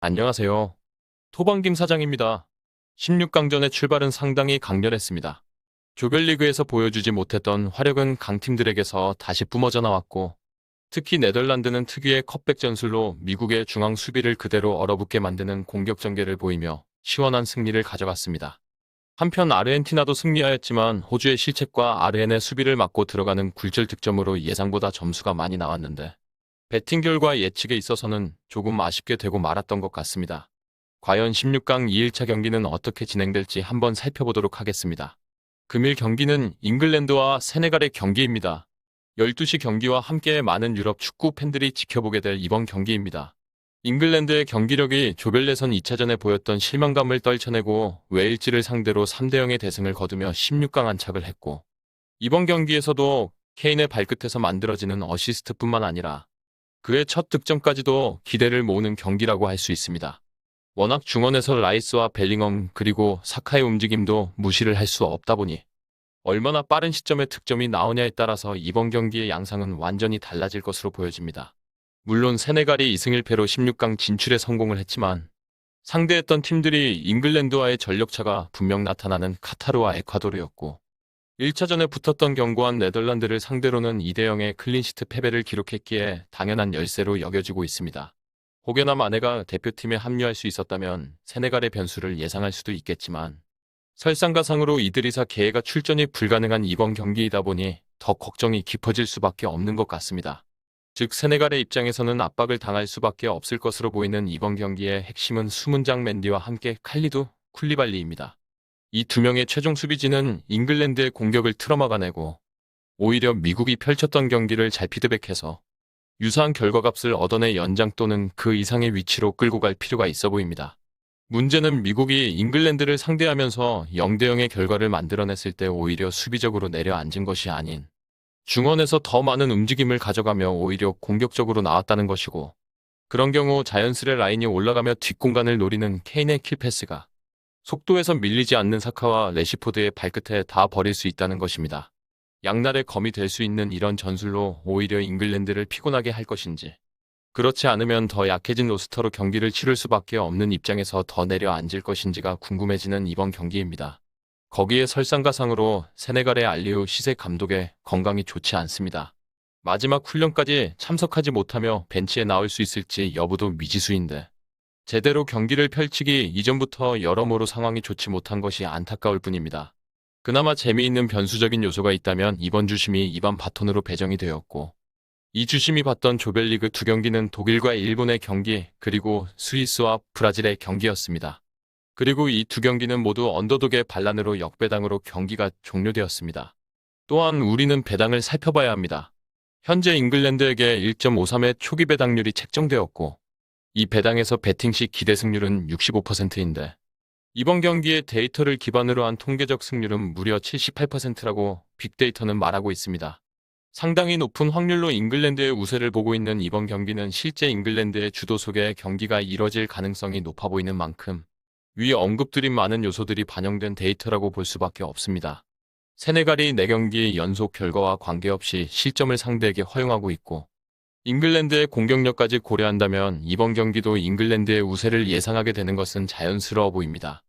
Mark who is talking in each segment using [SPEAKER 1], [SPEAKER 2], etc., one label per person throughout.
[SPEAKER 1] 안녕하세요. 토방김 사장입니다. 16강전의 출발은 상당히 강렬했습니다. 조별리그에서 보여주지 못했던 화력은 강팀들에게서 다시 뿜어져 나왔고, 특히 네덜란드는 특유의 컵백 전술로 미국의 중앙 수비를 그대로 얼어붙게 만드는 공격 전개를 보이며 시원한 승리를 가져갔습니다. 한편 아르헨티나도 승리하였지만 호주의 실책과 아르헨의 수비를 막고 들어가는 굴절 득점으로 예상보다 점수가 많이 나왔는데, 배팅 결과 예측에 있어서는 조금 아쉽게 되고 말았던 것 같습니다. 과연 16강 2일차 경기는 어떻게 진행될지 한번 살펴보도록 하겠습니다. 금일 경기는 잉글랜드와 세네갈의 경기입니다. 12시 경기와 함께 많은 유럽 축구 팬들이 지켜보게 될 이번 경기입니다. 잉글랜드의 경기력이 조별 예선 2차전에 보였던 실망감을 떨쳐내고 웨일즈를 상대로 3대0의 대승을 거두며 16강 안착을 했고, 이번 경기에서도 케인의 발끝에서 만들어지는 어시스트뿐만 아니라 그의 첫 득점까지도 기대를 모으는 경기라고 할 수 있습니다. 워낙 중원에서 라이스와 벨링엄 그리고 사카의 움직임도 무시를 할 수 없다 보니 얼마나 빠른 시점에 득점이 나오냐에 따라서 이번 경기의 양상은 완전히 달라질 것으로 보여집니다. 물론 세네갈이 2승 1패로 16강 진출에 성공을 했지만 상대했던 팀들이 잉글랜드와의 전력차가 분명 나타나는 카타르와 에콰도르였고, 1차전에 붙었던 견고한 네덜란드를 상대로는 2대0의 클린시트 패배를 기록했기에 당연한 열세로 여겨지고 있습니다. 혹여나 아내가 대표팀에 합류할 수 있었다면 세네갈의 변수를 예상할 수도 있겠지만, 설상가상으로 이드리사 게헤가 출전이 불가능한 이번 경기이다 보니 더 걱정이 깊어질 수밖에 없는 것 같습니다. 즉 세네갈의 입장에서는 압박을 당할 수밖에 없을 것으로 보이는 이번 경기의 핵심은 수문장 맨디와 함께 칼리두 쿨리발리입니다. 이 두 명의 최종 수비진은 잉글랜드의 공격을 틀어막아내고 오히려 미국이 펼쳤던 경기를 잘 피드백해서 유사한 결과값을 얻어내 연장 또는 그 이상의 위치로 끌고 갈 필요가 있어 보입니다. 문제는 미국이 잉글랜드를 상대하면서 0대0의 결과를 만들어냈을 때 오히려 수비적으로 내려앉은 것이 아닌 중원에서 더 많은 움직임을 가져가며 오히려 공격적으로 나왔다는 것이고, 그런 경우 자연스레 라인이 올라가며 뒷공간을 노리는 케인의 킬패스가 속도에서 밀리지 않는 사카와 레시포드의 발끝에 다 버릴 수 있다는 것입니다. 양날의 검이 될 수 있는 이런 전술로 오히려 잉글랜드를 피곤하게 할 것인지, 그렇지 않으면 더 약해진 로스터로 경기를 치를 수밖에 없는 입장에서 더 내려앉을 것인지가 궁금해지는 이번 경기입니다. 거기에 설상가상으로 세네갈의 알리우 시세 감독의 건강이 좋지 않습니다. 마지막 훈련까지 참석하지 못하며 벤치에 나올 수 있을지 여부도 미지수인데, 제대로 경기를 펼치기 이전부터 여러모로 상황이 좋지 못한 것이 안타까울 뿐입니다. 그나마 재미있는 변수적인 요소가 있다면 이번 주심이 이반 바톤으로 배정이 되었고, 이 주심이 봤던 조별리그 두 경기는 독일과 일본의 경기 그리고 스위스와 브라질의 경기였습니다. 그리고 이 두 경기는 모두 언더독의 반란으로 역배당으로 경기가 종료되었습니다. 또한 우리는 배당을 살펴봐야 합니다. 현재 잉글랜드에게 1.53의 초기 배당률이 책정되었고, 이 배당에서 배팅 시 기대 승률은 65%인데 이번 경기의 데이터를 기반으로 한 통계적 승률은 무려 78%라고 빅데이터는 말하고 있습니다. 상당히 높은 확률로 잉글랜드의 우세를 보고 있는 이번 경기는 실제 잉글랜드의 주도 속의 경기가 이뤄질 가능성이 높아 보이는 만큼 위 언급드린 많은 요소들이 반영된 데이터라고 볼 수밖에 없습니다. 세네갈이 4경기 연속 결과와 관계없이 실점을 상대에게 허용하고 있고, 잉글랜드의 공격력까지 고려한다면 이번 경기도 잉글랜드의 우세를 예상하게 되는 것은 자연스러워 보입니다.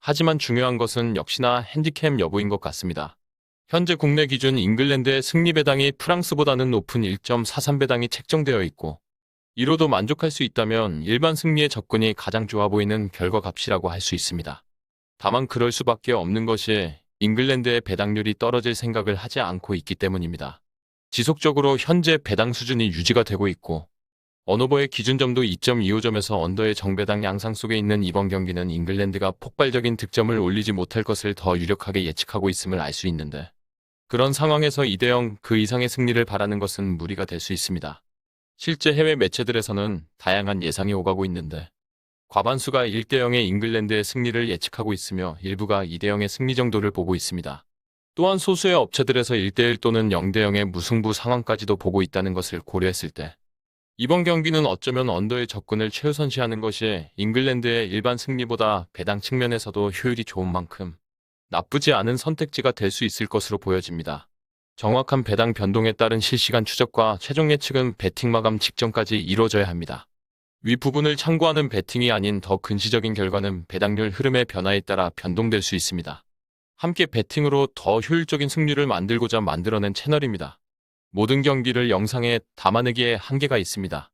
[SPEAKER 1] 하지만 중요한 것은 역시나 핸디캡 여부인 것 같습니다. 현재 국내 기준 잉글랜드의 승리 배당이 프랑스보다는 높은 1.43배당이 책정되어 있고, 이로도 만족할 수 있다면 일반 승리의 접근이 가장 좋아 보이는 결과값이라고 할 수 있습니다. 다만 그럴 수밖에 없는 것이 잉글랜드의 배당률이 떨어질 생각을 하지 않고 있기 때문입니다. 지속적으로 현재 배당 수준이 유지가 되고 있고, 언오버의 기준점도 2.25점에서 언더의 정배당 양상 속에 있는 이번 경기는 잉글랜드가 폭발적인 득점을 올리지 못할 것을 더 유력하게 예측하고 있음을 알 수 있는데, 그런 상황에서 2대0 그 이상의 승리를 바라는 것은 무리가 될 수 있습니다. 실제 해외 매체들에서는 다양한 예상이 오가고 있는데, 과반수가 1대0의 잉글랜드의 승리를 예측하고 있으며 일부가 2대0의 승리 정도를 보고 있습니다. 또한 소수의 업체들에서 1대1 또는 0대0의 무승부 상황까지도 보고 있다는 것을 고려했을 때 이번 경기는 어쩌면 언더의 접근을 최우선시하는 것이 잉글랜드의 일반 승리보다 배당 측면에서도 효율이 좋은 만큼 나쁘지 않은 선택지가 될 수 있을 것으로 보여집니다. 정확한 배당 변동에 따른 실시간 추적과 최종 예측은 배팅 마감 직전까지 이루어져야 합니다. 위 부분을 참고하는 베팅이 아닌 더 근시적인 결과는 배당률 흐름의 변화에 따라 변동될 수 있습니다. 함께 베팅으로 더 효율적인 승률을 만들고자 만들어낸 채널입니다. 모든 경기를 영상에 담아내기에 한계가 있습니다.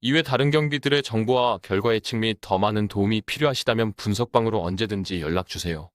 [SPEAKER 1] 이외 다른 경기들의 정보와 결과 예측 및 더 많은 도움이 필요하시다면 분석방으로 언제든지 연락주세요.